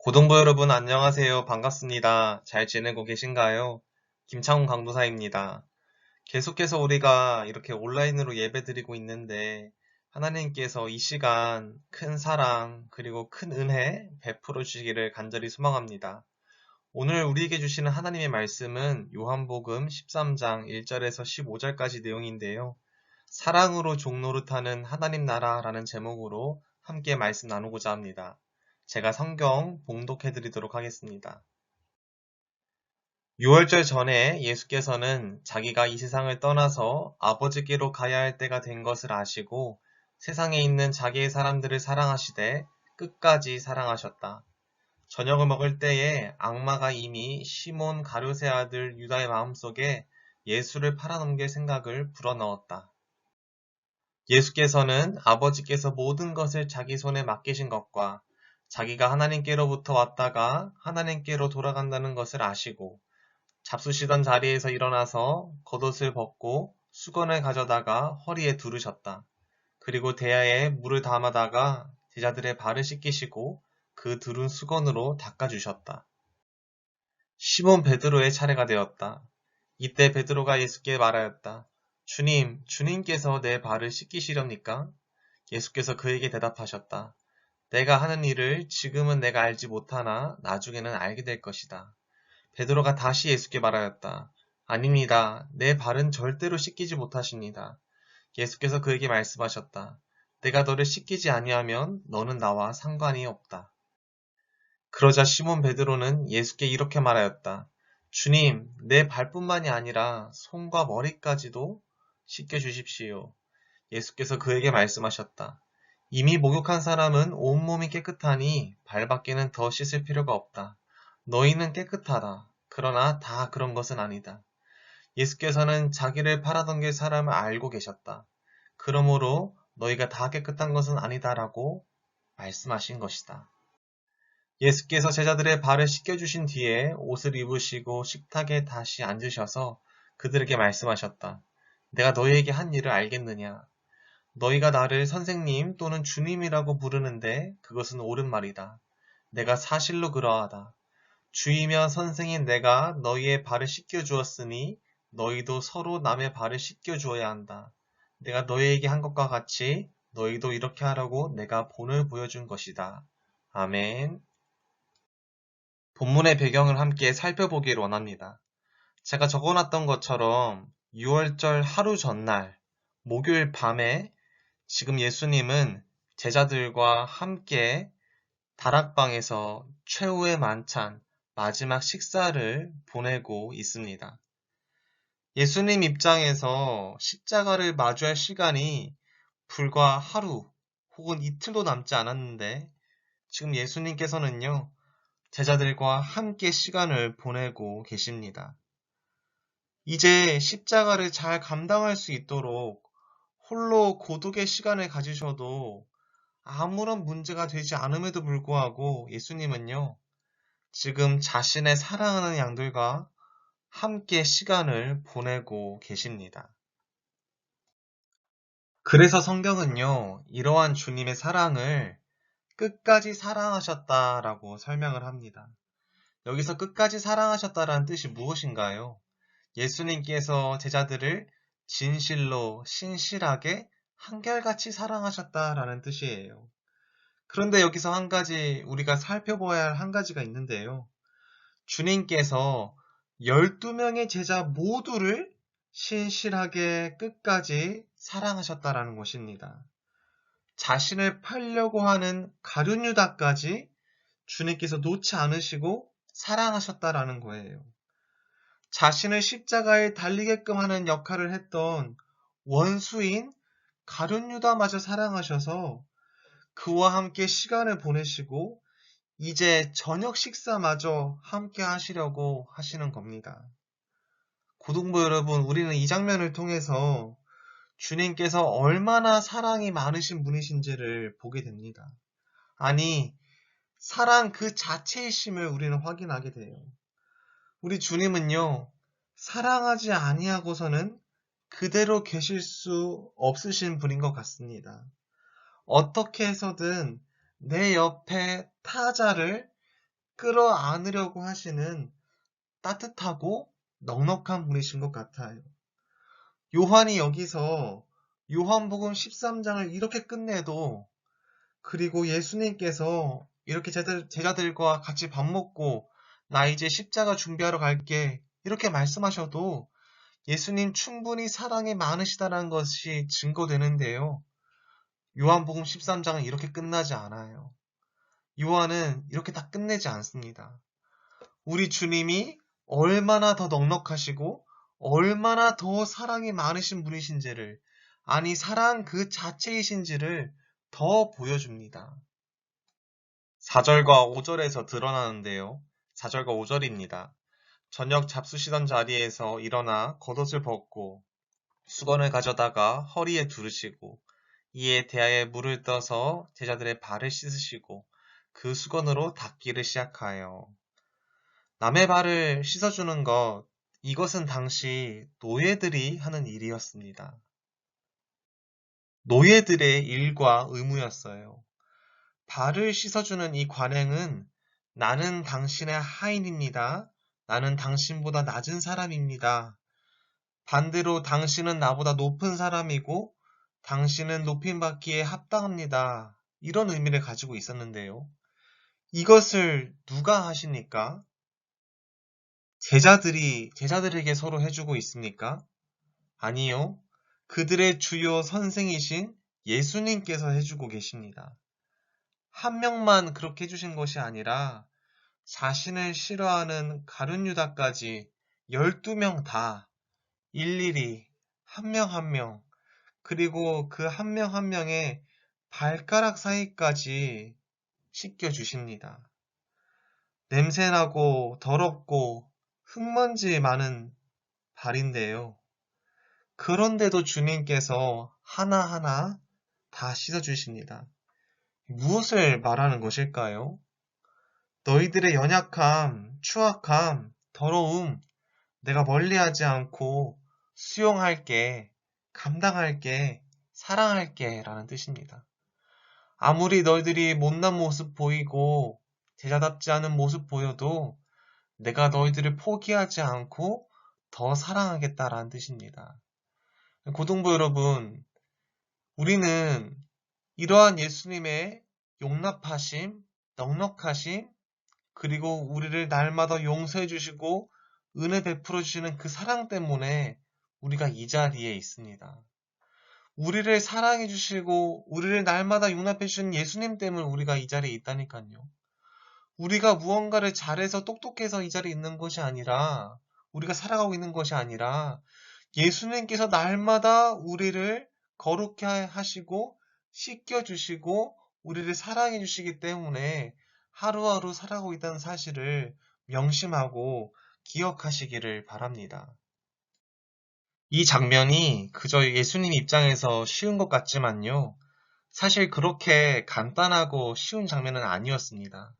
고등부 여러분 안녕하세요. 반갑습니다. 잘 지내고 계신가요? 김창훈 강도사입니다. 계속해서 우리가 이렇게 온라인으로 예배드리고 있는데 하나님께서 이 시간 큰 사랑 그리고 큰 은혜 베풀어 주시기를 간절히 소망합니다. 오늘 우리에게 주시는 하나님의 말씀은 요한복음 13장 1절에서 15절까지 내용인데요. 사랑으로 종노릇하는 하나님 나라라는 제목으로 함께 말씀 나누고자 합니다. 제가 성경 봉독해 드리도록 하겠습니다. 6월절 전에 예수께서는 자기가 이 세상을 떠나서 아버지께로 가야 할 때가 된 것을 아시고 세상에 있는 자기의 사람들을 사랑하시되 끝까지 사랑하셨다. 저녁을 먹을 때에 악마가 이미 시몬 가룟의 아들 유다의 마음속에 예수를 팔아넘길 생각을 불어넣었다. 예수께서는 아버지께서 모든 것을 자기 손에 맡기신 것과 자기가 하나님께로부터 왔다가 하나님께로 돌아간다는 것을 아시고 잡수시던 자리에서 일어나서 겉옷을 벗고 수건을 가져다가 허리에 두르셨다. 그리고 대야에 물을 담아다가 제자들의 발을 씻기시고 그 두른 수건으로 닦아주셨다. 시몬 베드로의 차례가 되었다. 이때 베드로가 예수께 말하였다. 주님, 주님께서 내 발을 씻기시렵니까? 예수께서 그에게 대답하셨다. 내가 하는 일을 지금은 내가 알지 못하나 나중에는 알게 될 것이다. 베드로가 다시 예수께 말하였다. 아닙니다. 내 발은 절대로 씻기지 못하십니다. 예수께서 그에게 말씀하셨다. 내가 너를 씻기지 아니하면 너는 나와 상관이 없다. 그러자 시몬 베드로는 예수께 이렇게 말하였다. 주님, 내 발뿐만이 아니라 손과 머리까지도 씻겨 주십시오. 예수께서 그에게 말씀하셨다. 이미 목욕한 사람은 온몸이 깨끗하니 발밖에는 더 씻을 필요가 없다. 너희는 깨끗하다. 그러나 다 그런 것은 아니다. 예수께서는 자기를 팔아넘길 사람을 알고 계셨다. 그러므로 너희가 다 깨끗한 것은 아니다라고 말씀하신 것이다. 예수께서 제자들의 발을 씻겨주신 뒤에 옷을 입으시고 식탁에 다시 앉으셔서 그들에게 말씀하셨다. 내가 너희에게 한 일을 알겠느냐? 너희가 나를 선생님 또는 주님이라고 부르는데 그것은 옳은 말이다. 내가 사실로 그러하다. 주이며 선생인 내가 너희의 발을 씻겨 주었으니 너희도 서로 남의 발을 씻겨 주어야 한다. 내가 너희에게 한 것과 같이 너희도 이렇게 하라고 내가 본을 보여준 것이다. 아멘. 본문의 배경을 함께 살펴보기를 원합니다. 제가 적어놨던 것처럼 6월절 하루 전날 목요일 밤에 지금 예수님은 제자들과 함께 다락방에서 최후의 만찬, 마지막 식사를 보내고 있습니다. 예수님 입장에서 십자가를 마주할 시간이 불과 하루 혹은 이틀도 남지 않았는데 지금 예수님께서는요, 제자들과 함께 시간을 보내고 계십니다. 이제 십자가를 잘 감당할 수 있도록 홀로 고독의 시간을 가지셔도 아무런 문제가 되지 않음에도 불구하고 예수님은요, 지금 자신의 사랑하는 양들과 함께 시간을 보내고 계십니다. 그래서 성경은요, 이러한 주님의 사랑을 끝까지 사랑하셨다라고 설명을 합니다. 여기서 끝까지 사랑하셨다라는 뜻이 무엇인가요? 예수님께서 제자들을 진실로 신실하게 한결같이 사랑하셨다라는 뜻이에요. 그런데 여기서 한 가지 우리가 살펴봐야 할 한 가지가 있는데요. 주님께서 12명의 제자 모두를 신실하게 끝까지 사랑하셨다라는 것입니다. 자신을 팔려고 하는 가룟 유다까지 주님께서 놓지 않으시고 사랑하셨다라는 거예요. 자신을 십자가에 달리게끔 하는 역할을 했던 원수인 가룟 유다마저 사랑하셔서 그와 함께 시간을 보내시고 이제 저녁 식사마저 함께 하시려고 하시는 겁니다. 고등부 여러분, 우리는 이 장면을 통해서 주님께서 얼마나 사랑이 많으신 분이신지를 보게 됩니다. 아니, 사랑 그 자체이심을 우리는 확인하게 돼요. 우리 주님은요, 사랑하지 아니하고서는 그대로 계실 수 없으신 분인 것 같습니다. 어떻게 해서든 내 옆에 타자를 끌어안으려고 하시는 따뜻하고 넉넉한 분이신 것 같아요. 요한이 여기서 요한복음 13장을 이렇게 끝내도, 그리고 예수님께서 이렇게 제자들과 같이 밥 먹고 나 이제 십자가 준비하러 갈게 이렇게 말씀하셔도 예수님 충분히 사랑이 많으시다는 것이 증거되는데요. 요한복음 13장은 이렇게 끝나지 않아요. 요한은 이렇게 다 끝내지 않습니다. 우리 주님이 얼마나 더 넉넉하시고 얼마나 더 사랑이 많으신 분이신지를, 아니 사랑 그 자체이신지를 더 보여줍니다. 4절과 5절에서 드러나는데요. 4절과 5절입니다. 저녁 잡수시던 자리에서 일어나 겉옷을 벗고 수건을 가져다가 허리에 두르시고 이에 대야에 물을 떠서 제자들의 발을 씻으시고 그 수건으로 닦기를 시작하여, 남의 발을 씻어주는 것, 이것은 당시 노예들이 하는 일이었습니다. 노예들의 일과 의무였어요. 발을 씻어주는 이 관행은 나는 당신의 하인입니다. 나는 당신보다 낮은 사람입니다. 반대로 당신은 나보다 높은 사람이고 당신은 높임받기에 합당합니다. 이런 의미를 가지고 있었는데요. 이것을 누가 하십니까? 제자들에게 서로 해주고 있습니까? 아니요. 그들의 주요 선생이신 예수님께서 해주고 계십니다. 한 명만 그렇게 해주신 것이 아니라 자신을 싫어하는 가룟 유다까지 12명 다 일일이 한 명 한 명, 그리고 그 한 명 한 명의 발가락 사이까지 씻겨주십니다. 냄새나고 더럽고 흙먼지 많은 발인데요. 그런데도 주님께서 하나하나 다 씻어주십니다. 무엇을 말하는 것일까요? 너희들의 연약함, 추악함, 더러움, 내가 멀리하지 않고 수용할게, 감당할게, 사랑할게 라는 뜻입니다. 아무리 너희들이 못난 모습 보이고 제자답지 않은 모습 보여도 내가 너희들을 포기하지 않고 더 사랑하겠다라는 뜻입니다. 고등부 여러분, 우리는 이러한 예수님의 용납하심, 넉넉하심, 그리고 우리를 날마다 용서해 주시고 은혜 베풀어 주시는 그 사랑 때문에 우리가 이 자리에 있습니다. 우리를 사랑해 주시고 우리를 날마다 용납해 주시는 예수님 때문에 우리가 이 자리에 있다니까요. 우리가 무언가를 잘해서 똑똑해서 이 자리에 있는 것이 아니라, 우리가 살아가고 있는 것이 아니라 예수님께서 날마다 우리를 거룩해 하시고 씻겨주시고 우리를 사랑해 주시기 때문에 하루하루 살아가고 있다는 사실을 명심하고 기억하시기를 바랍니다. 이 장면이 그저 예수님 입장에서 쉬운 것 같지만요. 사실 그렇게 간단하고 쉬운 장면은 아니었습니다.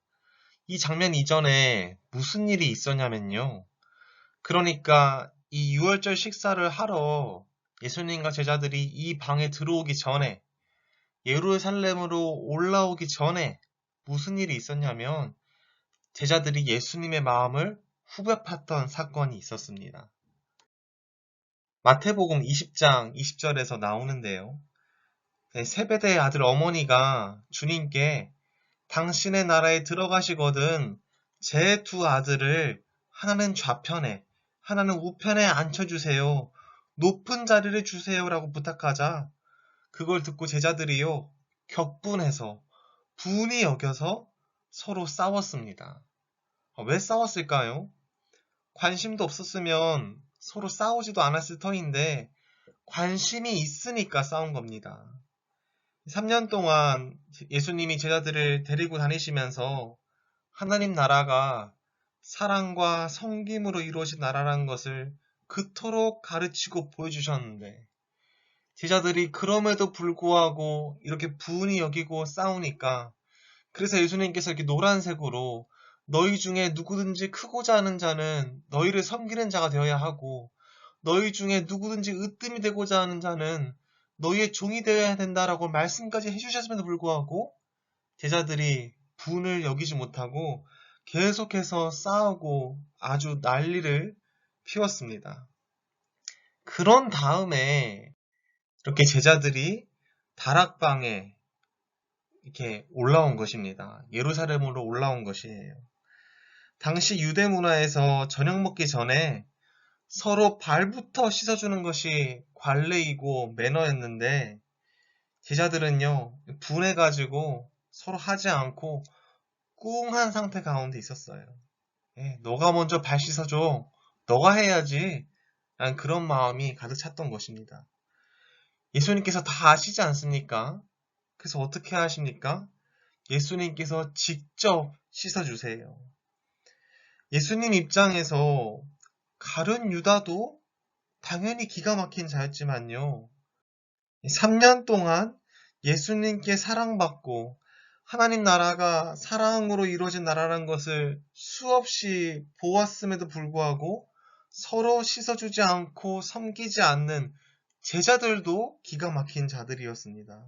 이 장면 이전에 무슨 일이 있었냐면요. 그러니까 이 유월절 식사를 하러 예수님과 제자들이 이 방에 들어오기 전에, 예루살렘으로 올라오기 전에 무슨 일이 있었냐면 제자들이 예수님의 마음을 후벼 팠던 사건이 있었습니다. 마태복음 20장 20절에서 나오는데요. 세베대의 아들 어머니가 주님께 당신의 나라에 들어가시거든 제 두 아들을 하나는 좌편에 하나는 우편에 앉혀주세요. 높은 자리를 주세요라고 부탁하자 그걸 듣고 제자들이요 격분해서 분이 여겨서 서로 싸웠습니다. 왜 싸웠을까요? 관심도 없었으면 서로 싸우지도 않았을 터인데 관심이 있으니까 싸운 겁니다. 3년 동안 예수님이 제자들을 데리고 다니시면서 하나님 나라가 사랑과 섬김으로 이루어진 나라라는 것을 그토록 가르치고 보여주셨는데 제자들이 그럼에도 불구하고 이렇게 부은히 여기고 싸우니까, 그래서 예수님께서 이렇게 노란색으로 너희 중에 누구든지 크고자 하는 자는 너희를 섬기는 자가 되어야 하고 너희 중에 누구든지 으뜸이 되고자 하는 자는 너희의 종이 되어야 된다라고 말씀까지 해주셨음에도 불구하고 제자들이 분을 여기지 못하고 계속해서 싸우고 아주 난리를 피웠습니다. 그런 다음에 이렇게 제자들이 다락방에 이렇게 올라온 것입니다. 예루살렘으로 올라온 것이에요. 당시 유대 문화에서 저녁 먹기 전에 서로 발부터 씻어주는 것이 관례이고 매너였는데 제자들은요, 분해가지고 서로 하지 않고 꿍한 상태 가운데 있었어요. 너가 먼저 발 씻어줘. 너가 해야지. 라는 그런 마음이 가득 찼던 것입니다. 예수님께서 다 아시지 않습니까? 그래서 어떻게 하십니까? 예수님께서 직접 씻어주세요. 예수님 입장에서 가룟 유다도 당연히 기가 막힌 자였지만요. 3년 동안 예수님께 사랑받고 하나님 나라가 사랑으로 이루어진 나라라는 것을 수없이 보았음에도 불구하고 서로 씻어주지 않고 섬기지 않는 제자들도 기가 막힌 자들이었습니다.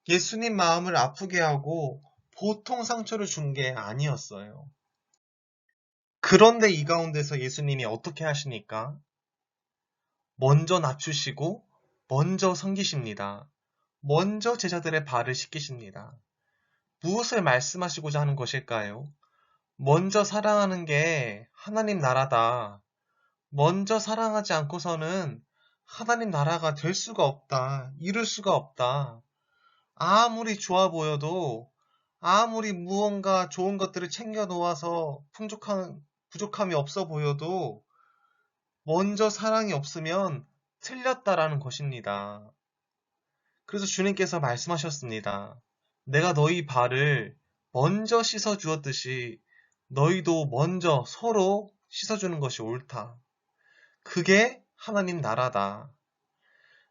예수님 마음을 아프게 하고 보통 상처를 준 게 아니었어요. 그런데 이 가운데서 예수님이 어떻게 하시니까? 먼저 낮추시고 먼저 섬기십니다. 먼저 제자들의 발을 씻기십니다. 무엇을 말씀하시고자 하는 것일까요? 먼저 사랑하는 게 하나님 나라다. 먼저 사랑하지 않고서는 하나님 나라가 될 수가 없다. 이룰 수가 없다. 아무리 좋아 보여도 아무리 무언가 좋은 것들을 챙겨 놓아서 부족함이 없어 보여도 먼저 사랑이 없으면 틀렸다라는 것입니다. 그래서 주님께서 말씀하셨습니다. 내가 너희 발을 먼저 씻어 주었듯이 너희도 먼저 서로 씻어주는 것이 옳다. 그게 하나님 나라다.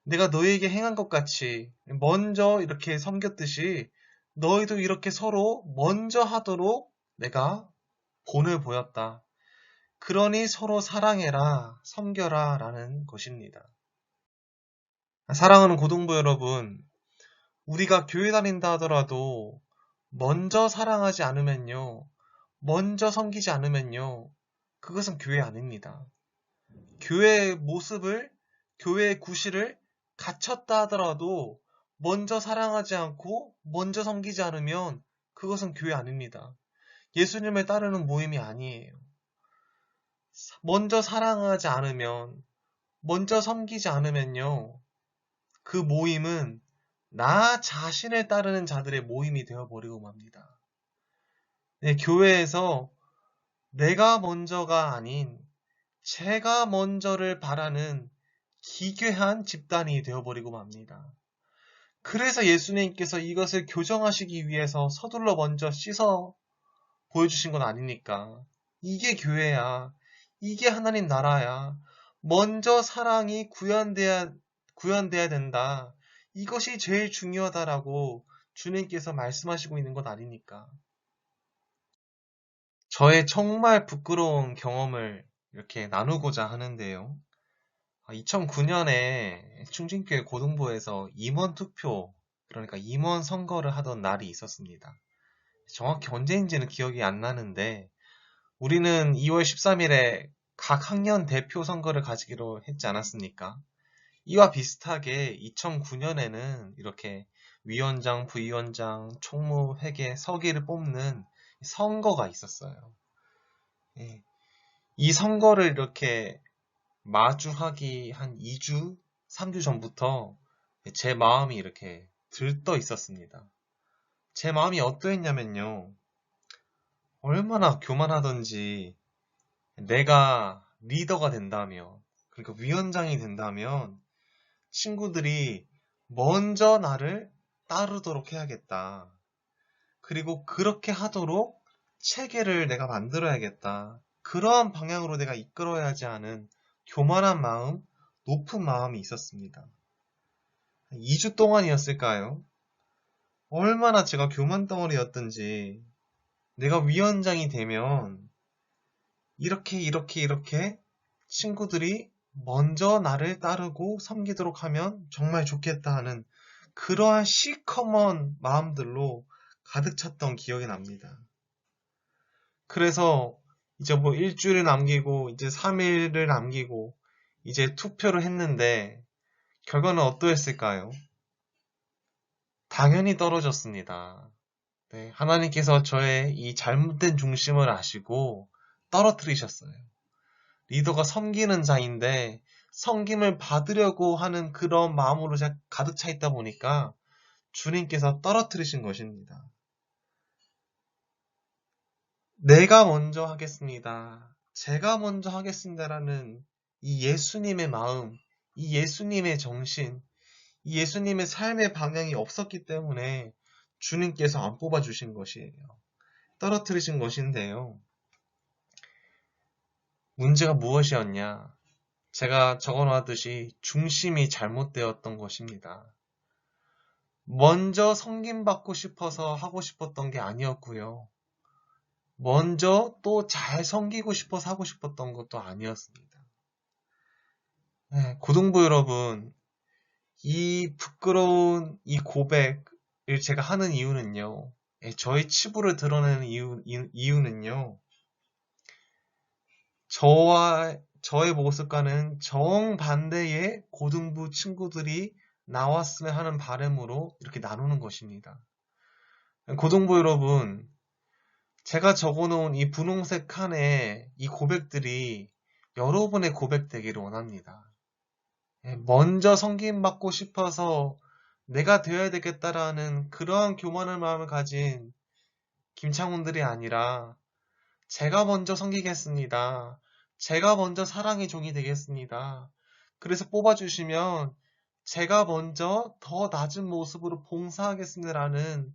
내가 너희에게 행한 것 같이 먼저 이렇게 섬겼듯이 너희도 이렇게 서로 먼저 하도록 내가 본을 보였다. 그러니 서로 사랑해라, 섬겨라 라는 것입니다. 사랑하는 고등부 여러분, 우리가 교회 다닌다 하더라도 먼저 사랑하지 않으면요, 먼저 섬기지 않으면요, 그것은 교회 아닙니다. 교회의 모습을, 교회의 구실을 갖췄다 하더라도 먼저 사랑하지 않고 먼저 섬기지 않으면 그것은 교회 아닙니다. 예수님을 따르는 모임이 아니에요. 먼저 사랑하지 않으면, 먼저 섬기지 않으면요, 그 모임은 나 자신을 따르는 자들의 모임이 되어버리고 맙니다. 교회에서 내가 먼저가 아닌 제가 먼저를 바라는 기괴한 집단이 되어버리고 맙니다. 그래서 예수님께서 이것을 교정하시기 위해서 서둘러 먼저 씻어 보여주신 건 아닙니까? 이게 교회야. 이게 하나님 나라야. 먼저 사랑이 구현돼야 된다. 이것이 제일 중요하다라고 주님께서 말씀하시고 있는 것 아닙니까? 저의 정말 부끄러운 경험을 이렇게 나누고자 하는데요. 2009년에 충진교회 고등부에서 임원 투표, 그러니까 임원 선거를 하던 날이 있었습니다. 정확히 언제인지는 기억이 안 나는데 우리는 2월 13일에 각 학년 대표 선거를 가지기로 했지 않았습니까? 이와 비슷하게 2009년에는 이렇게 위원장, 부위원장, 총무, 회계, 서기를 뽑는 선거가 있었어요. 이 선거를 이렇게 마주하기 한 2주, 3주 전부터 제 마음이 이렇게 들떠 있었습니다. 제 마음이 어떠했냐면요. 얼마나 교만하던지 내가 리더가 된다면, 그러니까 위원장이 된다면 친구들이 먼저 나를 따르도록 해야겠다. 그리고 그렇게 하도록 체계를 내가 만들어야겠다. 그러한 방향으로 내가 이끌어야지 하는 교만한 마음, 높은 마음이 있었습니다. 2주 동안이었을까요? 얼마나 제가 교만 덩어리였던지 내가 위원장이 되면 이렇게 친구들이 먼저 나를 따르고 섬기도록 하면 정말 좋겠다 하는 그러한 시커먼 마음들로 가득 찼던 기억이 납니다. 그래서 이제 뭐 일주일을 남기고 이제 3일을 남기고 이제 투표를 했는데 결과는 어떠했을까요? 당연히 떨어졌습니다. 네, 하나님께서 저의 이 잘못된 중심을 아시고 떨어뜨리셨어요. 리더가 섬기는 자인데 섬김을 받으려고 하는 그런 마음으로 제가 가득 차 있다 보니까 주님께서 떨어뜨리신 것입니다. 내가 먼저 하겠습니다. 제가 먼저 하겠습니다라는 이 예수님의 마음, 이 예수님의 정신, 이 예수님의 삶의 방향이 없었기 때문에 주님께서 안 뽑아주신 것이에요. 떨어뜨리신 것인데요. 문제가 무엇이었냐? 제가 적어놨듯이 중심이 잘못되었던 것입니다. 먼저 섬김받고 싶어서 하고 싶었던 게 아니었고요. 먼저 또 잘 섬기고 싶어서 하고 싶었던 것도 아니었습니다. 네, 고등부 여러분, 이 부끄러운 이 고백을 제가 하는 이유는요. 저의 치부를 드러내는 이유는요. 저의 모습과는 정반대의 고등부 친구들이 나왔으면 하는 바람으로 이렇게 나누는 것입니다. 고등부 여러분, 제가 적어놓은 이 분홍색 칸에 이 고백들이 여러분의 고백 되기를 원합니다. 먼저 섬김받고 싶어서 내가 되어야 되겠다라는 그러한 교만한 마음을 가진 김창훈들이 아니라 제가 먼저 섬기겠습니다. 제가 먼저 사랑의 종이 되겠습니다. 그래서 뽑아주시면 제가 먼저 더 낮은 모습으로 봉사하겠습니다라는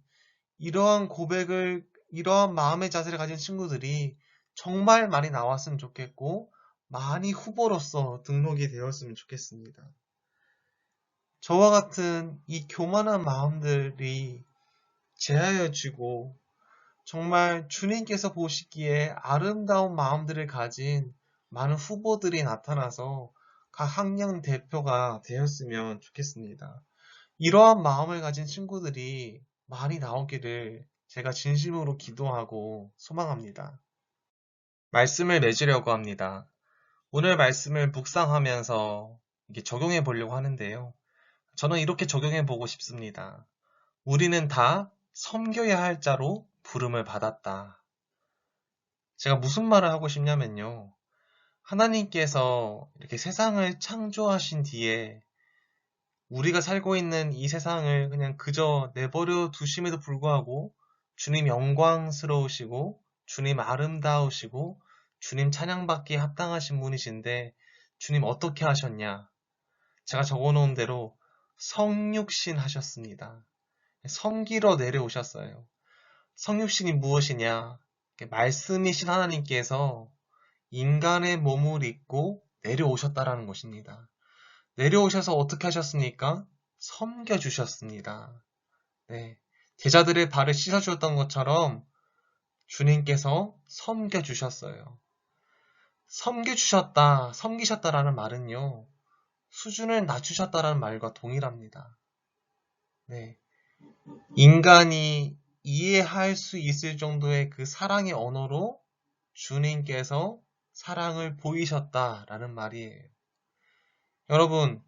이러한 고백을, 이러한 마음의 자세를 가진 친구들이 정말 많이 나왔으면 좋겠고 많이 후보로서 등록이 되었으면 좋겠습니다. 저와 같은 이 교만한 마음들이 제하여지고 정말 주님께서 보시기에 아름다운 마음들을 가진 많은 후보들이 나타나서 각 학년 대표가 되었으면 좋겠습니다. 이러한 마음을 가진 친구들이 많이 나오기를 제가 진심으로 기도하고 소망합니다. 말씀을 맺으려고 합니다. 오늘 말씀을 묵상하면서 이게 적용해 보려고 하는데요. 저는 이렇게 적용해 보고 싶습니다. 우리는 다 섬겨야 할 자로 부름을 받았다. 제가 무슨 말을 하고 싶냐면요. 하나님께서 이렇게 세상을 창조하신 뒤에 우리가 살고 있는 이 세상을 그냥 그저 내버려 두심에도 불구하고 주님 영광스러우시고 주님 아름다우시고 주님 찬양받기에 합당하신 분이신데 주님 어떻게 하셨냐? 제가 적어놓은 대로 성육신 하셨습니다. 섬기러 내려오셨어요. 성육신이 무엇이냐? 말씀이신 하나님께서 인간의 몸을 입고 내려오셨다라는 것입니다. 내려오셔서 어떻게 하셨습니까? 섬겨주셨습니다. 네. 제자들의 발을 씻어주었던 것처럼 주님께서 섬겨주셨어요. 섬겨주셨다, 섬기셨다라는 말은요, 수준을 낮추셨다라는 말과 동일합니다. 네. 인간이 이해할 수 있을 정도의 그 사랑의 언어로 주님께서 사랑을 보이셨다라는 말이에요. 여러분,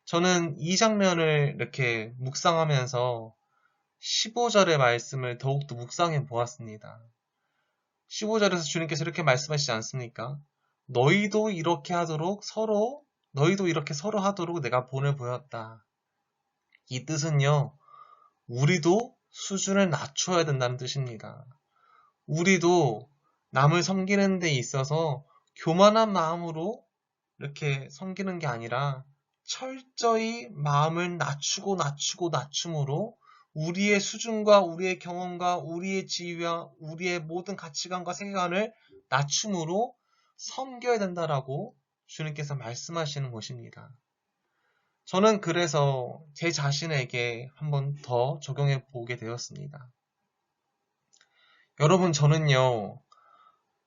저는 이 장면을 이렇게 묵상하면서 15절의 말씀을 더욱더 묵상해 보았습니다. 15절에서 주님께서 이렇게 말씀하시지 않습니까? 너희도 이렇게 서로 하도록 내가 본을 보였다. 이 뜻은요, 우리도 수준을 낮춰야 된다는 뜻입니다. 우리도 남을 섬기는 데 있어서 교만한 마음으로 이렇게 섬기는 게 아니라 철저히 마음을 낮춤으로 우리의 수준과 우리의 경험과 우리의 지위와 우리의 모든 가치관과 세계관을 낮춤으로 섬겨야 된다라고 주님께서 말씀하시는 것입니다. 저는 그래서 제 자신에게 한번 더 적용해 보게 되었습니다. 여러분, 저는요,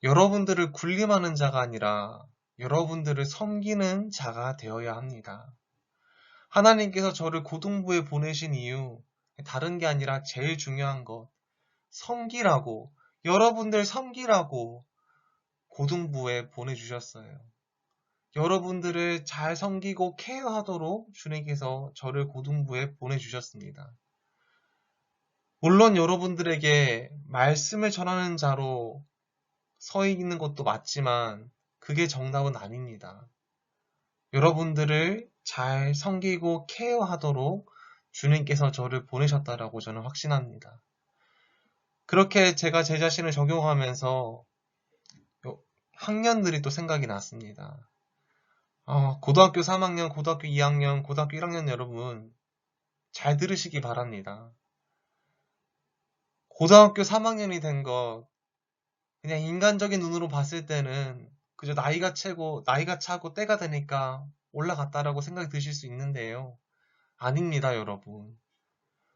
여러분들을 군림하는 자가 아니라 여러분들을 섬기는 자가 되어야 합니다. 하나님께서 저를 고등부에 보내신 이유, 다른 게 아니라 제일 중요한 것, 섬기라고, 여러분들 섬기라고 고등부에 보내주셨어요. 여러분들을 잘 섬기고 케어하도록 주님께서 저를 고등부에 보내주셨습니다. 물론 여러분들에게 말씀을 전하는 자로 서 있는 것도 맞지만 그게 정답은 아닙니다. 여러분들을 잘 섬기고 케어하도록 주님께서 저를 보내셨다라고 저는 확신합니다. 그렇게 제가 제 자신을 적용하면서 학년들이 또 생각이 났습니다. 고등학교 3학년, 고등학교 2학년, 고등학교 1학년 여러분 잘 들으시기 바랍니다. 고등학교 3학년이 된 것 그냥 인간적인 눈으로 봤을 때는 그저 나이가 차고 때가 되니까 올라갔다라고 생각이 드실 수 있는데요. 아닙니다, 여러분.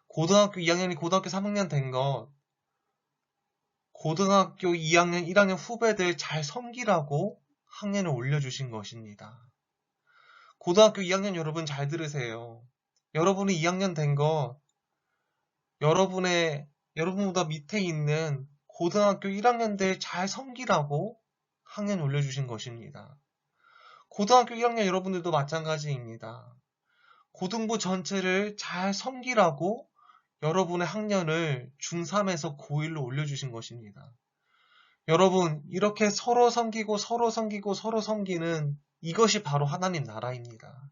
고등학교 2학년이 고등학교 3학년 된 것 고등학교 2학년, 1학년 후배들 잘 섬기라고 학년을 올려주신 것입니다. 고등학교 2학년 여러분 잘 들으세요. 여러분이 2학년 된 것 여러분보다 밑에 있는 고등학교 1학년들 잘 섬기라고 학년 올려주신 것입니다. 고등학교 1학년 여러분들도 마찬가지입니다. 고등부 전체를 잘 섬기라고 여러분의 학년을 중3에서 고1로 올려주신 것입니다. 여러분, 이렇게 서로 섬기고 서로 섬기고 서로 섬기는 이것이 바로 하나님 나라입니다.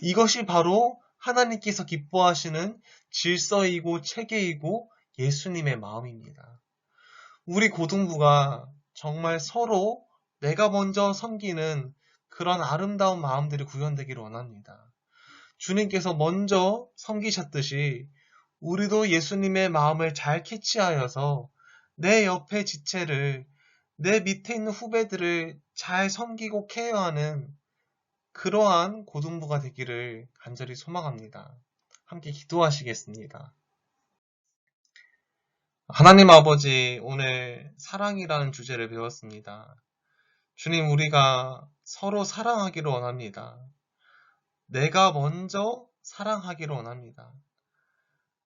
이것이 바로 하나님께서 기뻐하시는 질서이고 체계이고 예수님의 마음입니다. 우리 고등부가 정말 서로 내가 먼저 섬기는 그런 아름다운 마음들이 구현되기를 원합니다. 주님께서 먼저 섬기셨듯이 우리도 예수님의 마음을 잘 캐치하여서 내 옆에 지체를, 내 밑에 있는 후배들을 잘 섬기고 케어하는 그러한 고등부가 되기를 간절히 소망합니다. 함께 기도하시겠습니다. 하나님 아버지, 오늘 사랑이라는 주제를 배웠습니다. 주님, 우리가 서로 사랑하기를 원합니다. 내가 먼저 사랑하기를 원합니다.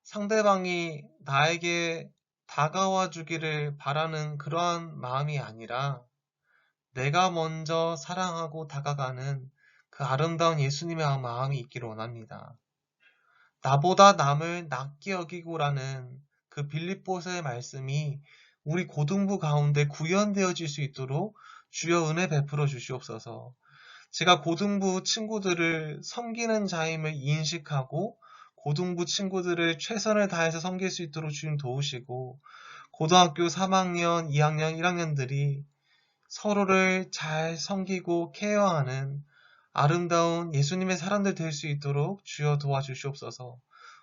상대방이 나에게 다가와 주기를 바라는 그러한 마음이 아니라 내가 먼저 사랑하고 다가가는 그 아름다운 예수님의 마음이 있기를 원합니다. 나보다 남을 낮게 여기고라는 그 빌립보서의 말씀이 우리 고등부 가운데 구현되어질 수 있도록 주여 은혜 베풀어 주시옵소서. 제가 고등부 친구들을 섬기는 자임을 인식하고 고등부 친구들을 최선을 다해서 섬길 수 있도록 주님 도우시고 고등학교 3학년, 2학년, 1학년들이 서로를 잘 섬기고 케어하는 아름다운 예수님의 사람들 될 수 있도록 주여 도와주시옵소서.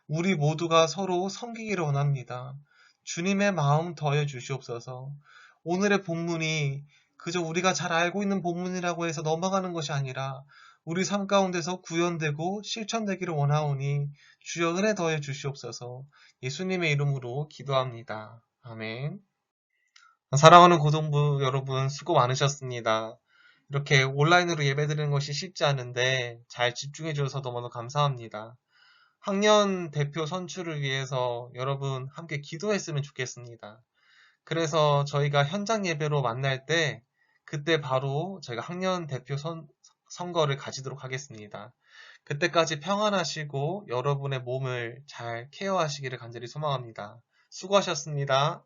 우리 모두가 서로 섬기기를 원합니다. 주님의 마음 더해 주시옵소서. 오늘의 본문이 그저 우리가 잘 알고 있는 본문이라고 해서 넘어가는 것이 아니라 우리 삶 가운데서 구현되고 실천되기를 원하오니 주여 은혜 더해 주시옵소서. 예수님의 이름으로 기도합니다. 아멘. 사랑하는 고등부 여러분 수고 많으셨습니다. 이렇게 온라인으로 예배드리는 것이 쉽지 않은데 잘 집중해 주셔서 너무나 감사합니다. 학년 대표 선출을 위해서 여러분 함께 기도했으면 좋겠습니다. 그래서 저희가 현장 예배로 만날 때 그때 바로 저희가 학년 대표 선거를 가지도록 하겠습니다. 그때까지 평안하시고 여러분의 몸을 잘 케어하시기를 간절히 소망합니다. 수고하셨습니다.